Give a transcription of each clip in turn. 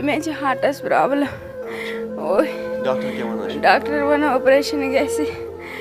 مےٚ چھِ hearts problem doctor کیٛاہ وَنان چھِ؟ ڈاکٹر وَنان آپریشن گژھِ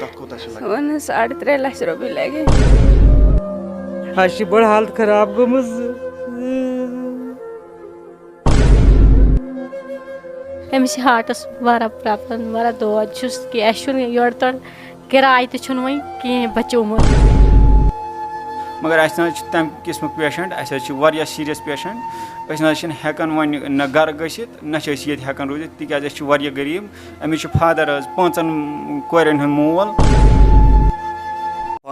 تَتھ کوٗتاہ چھُ سُہ لگان؟ ووٚن 3.5 لَچھ رۄپیہِ لَگہِ اَسہِ چھِ بٔڑ حالت خراب گٔمٕژ أمِس چھِ ہارٹَس واریاہ پرٛابلِم واریاہ دود چھُس کہِ اَسہِ چھُنہٕ یورٕ تورٕ کِراے تہِ چھُنہٕ وۄنۍ کِہیٖنۍ بَچومُت مگر اَسہِ نہ حظ چھِ تَمہِ قٕسمُک پیشَنٹ اَسہِ حظ چھِ واریاہ سیٖریَس پیشَنٹ أسۍ نہ حظ چھِنہٕ ہٮ۪کان وۄنۍ نہ گَرٕ گٔژھِتھ نہ چھِ أسۍ ییٚتہِ ہٮ۪کان روٗزِتھ تِکیٛازِ أسۍ چھِ واریاہ غریٖب أمِس چھُ فادَر حظ 5 کورٮ۪ن ہُنٛد مول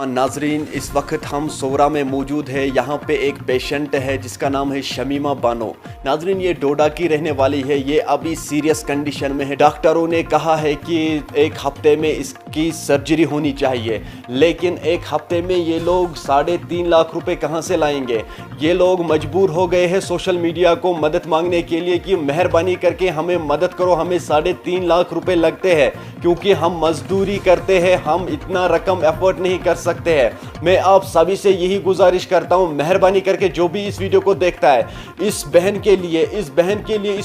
ناظرین اس وقت ہم سورا میں موجود ہے. یہاں پہ ایک پیشنٹ ہے جس کا نام ہے شمیمہ بانو. ناظرین یہ ڈوڈا کی رہنے والی ہے. یہ ابھی سیریس کنڈیشن میں ہے. ڈاکٹروں نے کہا ہے کہ 1 ہفتے میں اس کی سرجری ہونی چاہیے, لیکن 1 ہفتے میں یہ لوگ 3.5 لاکھ روپے کہاں سے لائیں گے. یہ لوگ مجبور ہو گئے ہیں سوشل میڈیا کو مدد مانگنے کے لیے کہ مہربانی کر کے ہمیں مدد کرو, ہمیں 3.5 لاکھ روپے لگتے ہیں کیونکہ ہم مزدوری کرتے ہیں, ہم اتنا رقم افورڈ نہیں کر سکتے ہیں. میں آپ سبھی سے یہی گزارش کرتا ہوں, مہربانی کر کے جو بھی اس ویڈیو کو دیکھتا ہے اس بہن کے لیے اس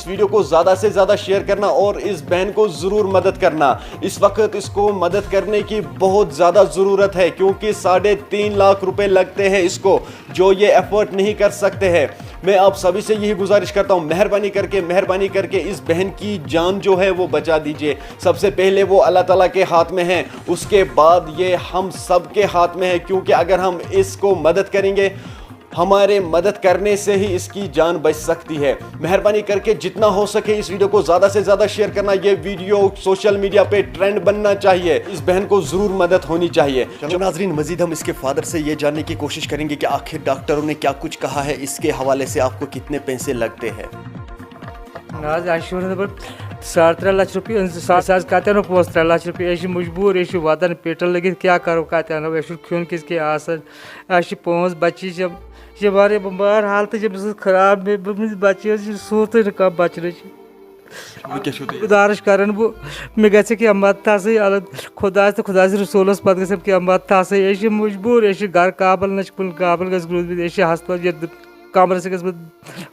ویڈیو کو زیادہ سے زیادہ شیئر کرنا اور اس بہن کو ضرور مدد کرنا. اس وقت اس کو مدد کرنے کی بہت زیادہ ضرورت ہے کیونکہ 3.5 لاکھ روپے لگتے ہیں اس کو, جو یہ افورڈ نہیں کر سکتے ہیں. میں آپ سبھی سے یہی گزارش کرتا ہوں, مہربانی کر کے اس بہن کی جان جو ہے وہ بچا دیجئے. سب سے پہلے وہ اللہ تعالیٰ کے ہاتھ میں ہے, اس کے بعد یہ ہم سب کے ہاتھ میں ہے, کیونکہ اگر ہم اس کو مدد کریں گے ہمارے مدد کرنے سے ہی اس کی جان بچ سکتی ہے. مہربانی کر کے جتنا ہو سکے اس ویڈیو کو زیادہ سے زیادہ شیئر کرنا. یہ ویڈیو سوشل میڈیا پہ ٹرینڈ بننا چاہیے, اس بہن کو ضرور مدد ہونی چاہیے. چلو ناظرین, مزید ہم اس کے فادر سے یہ جاننے کی کوشش کریں گے کہ آخر ڈاکٹروں نے کیا کچھ کہا ہے, اس کے حوالے سے آپ کو کتنے پیسے لگتے ہیں. $3.5 لاکھ روپیے کتن پوس 3 لاکھ روپیے یہ مجبور یہ واتان پیٹر لگت کیا کرو کتن کھیون کس کے آسان 5 بچی یہ واریاہ بمار حالت خراب بچہ صورت کم بچن گزارش کران مے گھِ کینٛہہ مدد ہسا خدا تو خدا رسولس پتہٕ گژھِ کینٛہہ مدد ہسا یہ مجبور یہ گھر قابل نہ کن قابل گژھِ روٗدمٕتۍ یہ ہسپتال کمرس گژھِ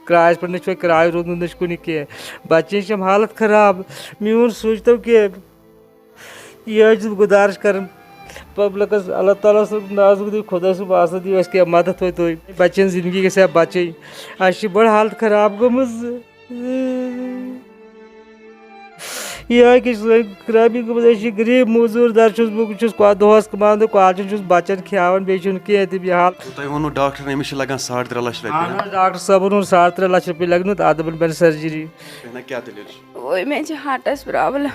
کرایس پہ نہ کرایہ روٗدمُت نہ کُنہِ کینٛہہ بچن حالت خراب. میون سوٗنٛچتو کہ یہ چھُس بہٕ گُزارش کران پبلکس اللہ تعالیٰ صٲب نازُک دِیِو خۄدا صٲب آسان دِیِو اَسہِ کینٛہہ مدد توتہِ تُہۍ بچن زندگی گژھِ ہا بچٕنۍ. اَسہِ چھِ بٔڑ حالت خراب گٔمٕژ یہ خرابی گٔمٕژ غریٖب موزوٗر در چھُس بہٕ دۄہس کمان کالچن چھُس بچن کھیاوان بیٚیہِ چھُنہٕ کینٛہہ تہِ یہِ حال. تۄہہِ ووٚنوُ ڈاکٹر أمِس چھِ لگان 3.5 لچھ رۄپیہِ. ڈاکٹر صٲبن ووٚن 3.5 لچھ رۄپیہِ لگن اتھ دوٚپُن بنہِ سرجری. کیٛاہ دٔلیٖل چھِ؟ مےٚ چھِ ہارٹَس پرٛابلِم.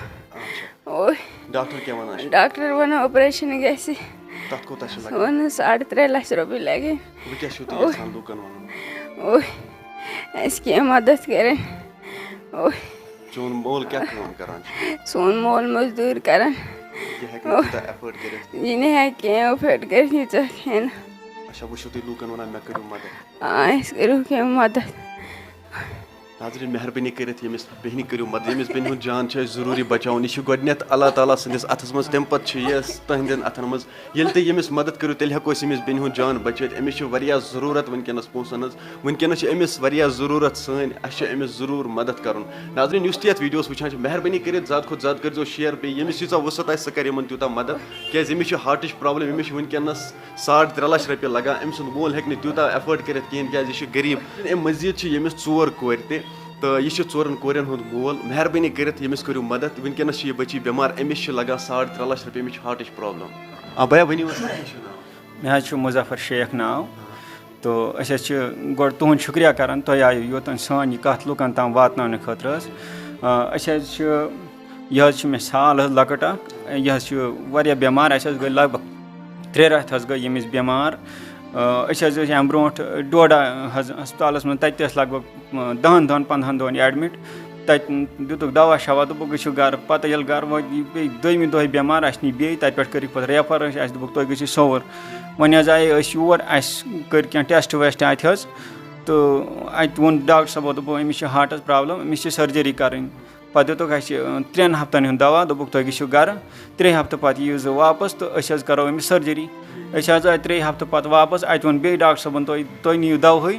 ڈاکٹر کیٛاہ وَنان چھِ؟ ڈاکٹر وَنان آپریشن گژھِ تَتھ کوٗتاہ چھُ سُہ لگان؟ ووٚن 3.5 لَچھ رۄپیہِ لَگہِ. وۄنۍ کیٛاہ چھُو تُہۍ یژھان لوٗکن وَنُن؟ اَسہِ کینٛہہ مدد کَرٕنۍ. چون مول کیٛاہ کٲم کران چھُ؟ سون مول مزدوٗرۍ کران, یہِ ہٮ۪کہِ نہٕ تیوٗتاہ ایفٲرڈ کٔرِتھ. یہِ نہٕ ہٮ۪کہِ کینٛہہ ایفٲرڈ کٔرِتھ ییٖژاہ کھٮ۪ن. اچھا وۄنۍ چھِو تُہۍ لوٗکن وَنان مےٚ کٔرِو مدد. اَسہِ کٔرِو کینٛہہ مدد. ناظریٖن مہربٲنی کٔرِتھ ییٚمِس بیٚنہِ کٔرِو مدد, ییٚمِس بیٚنہِ ہُنٛد جان چھُ اَسہِ ضروٗری بچاوُن. یہِ چھُ گۄڈٕنٮ۪تھ اللہ تعالیٰ سٕنٛدِس اَتھس منٛز, تَمہِ پتہٕ چھُ یہِ تُہنٛدٮ۪ن اَتھن منٛز. ییٚلہِ تُہۍ ییٚمِس مدد کٔرِو تیٚلہِ ہٮ۪کو أسۍ أمِس بیٚنہِ ہُنٛد جان بچٲوِتھ. أمِس چھِ واریاہ ضروٗرت وٕنکٮ۪نس پونٛسن ہٕنٛز, وٕنکٮ۪نس چھِ أمِس واریاہ ضروٗرت سٲنۍ, اَسہِ چھُ أمِس ضروٗر مدد کرُن. ناظریٖن یُس تہِ یتھ ویٖڈیوس وٕچھان چھُ مہربٲنی کٔرِتھ زیادٕ کھۄتہٕ زیادٕ کٔرۍزیو شِیر, بیٚیہِ ییٚمِس ییٖژاہ وُسعت آسہِ سُہ کرِ یِمن تیوٗتاہ مدد, کیٛازِ أمِس چھِ ہارٹٕچ پرابلم. أمِس چھِ وٕنکٮ۪نس 3.5 لچھ رۄپیہِ لگان. أمۍ سُنٛد مول ہٮ۪کہِ نہٕ تیوٗتاہ ایفٲرڈ کٔرِتھ کِہینۍ کیٛازِ یہِ چھُ غریٖب. اَمہِ مٔزیٖد چھِ ییٚمِس 4 کورِ تہِ, تہٕ یہِ چھِ 4 کورٮ۪ن ہُنٛد مول. مہربٲنی کٔرِتھ ییٚمِس کٔرِو مدد. وٕنکٮ۪نس چھِ یہِ بٔچی بٮ۪مار, أمِس چھِ لگان 3.5 لچھ رۄپیہِ, أمِس چھِ ہارٹٕچ پرابلم. بیا ؤنِو حظ کیٛاہ چھُ ناو؟ مےٚ حظ چھُ مُظفر شیخ ناو. تہٕ أسۍ حظ چھِ گۄڈٕ تُہُنٛد شُکریہ کران, تۄہہِ آیِو یوٚتَن سٲنۍ یہِ کَتھ لُکَن تام واتناونہٕ خٲطرٕ حظ. أسۍ حظ چھِ یہِ حظ چھِ مےٚ سال حظ لۄکٕٹ اکھ, یہِ حظ چھِ واریاہ بٮ۪مار. اَسہِ حظ گٔے لگ بگ 3 رٮ۪تھ حظ گٔے ییٚمِس بٮ۪مار. أسۍ حظ ٲسۍ اَمہِ برونٛٹھ ڈوڈا حظ ہسپتالَس منٛز, تَتہِ تہِ ٲسۍ لگ بگ 10-15 دۄہَن ایڈمِٹ. تَتہِ دِتُکھ دوا شوا, دوٚپُکھ گٔژھِو گرٕ. پَتہٕ ییٚلہِ گرٕ وٲتۍ یہِ بیٚیہِ 2مہِ دۄہ بٮ۪مار, اَسہِ نی بیٚیہِ تَتہِ پٮ۪ٹھ کٔرِکھ پَتہٕ ریفر. اَسہِ دوٚپُکھ تُہۍ گٔژھِو صوُر. وۄنۍ حظ آیے أسۍ یور, اَسہِ کٔرۍ کینٛہہ ٹیسٹ ویسٹ اَتہِ حظ, تہٕ اَتہِ ووٚن ڈاکٹر صٲبو, دوٚپُکھ أمِس چھِ ہارٹَس پرٛابلِم, أمِس چھِ سٔرجٔری کَرٕنۍ. پَتہٕ دِتُکھ اَسہِ 3 ہفتن ہُنٛد دوا, دوٚپُکھ تُہۍ گٔژھِو گرٕ. 3 ہفتہٕ پَتہٕ یِیِو زِ واپس تہٕ أسۍ حظ کَرو أمِس سٔرجٔری. أسۍ حظ آے 3 ہفتہٕ پَتہٕ واپس. اَتہِ ووٚن بیٚیہِ ڈاکٹر صٲبن تُہۍ نِیِو دَوہٕے.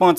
5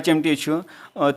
HMT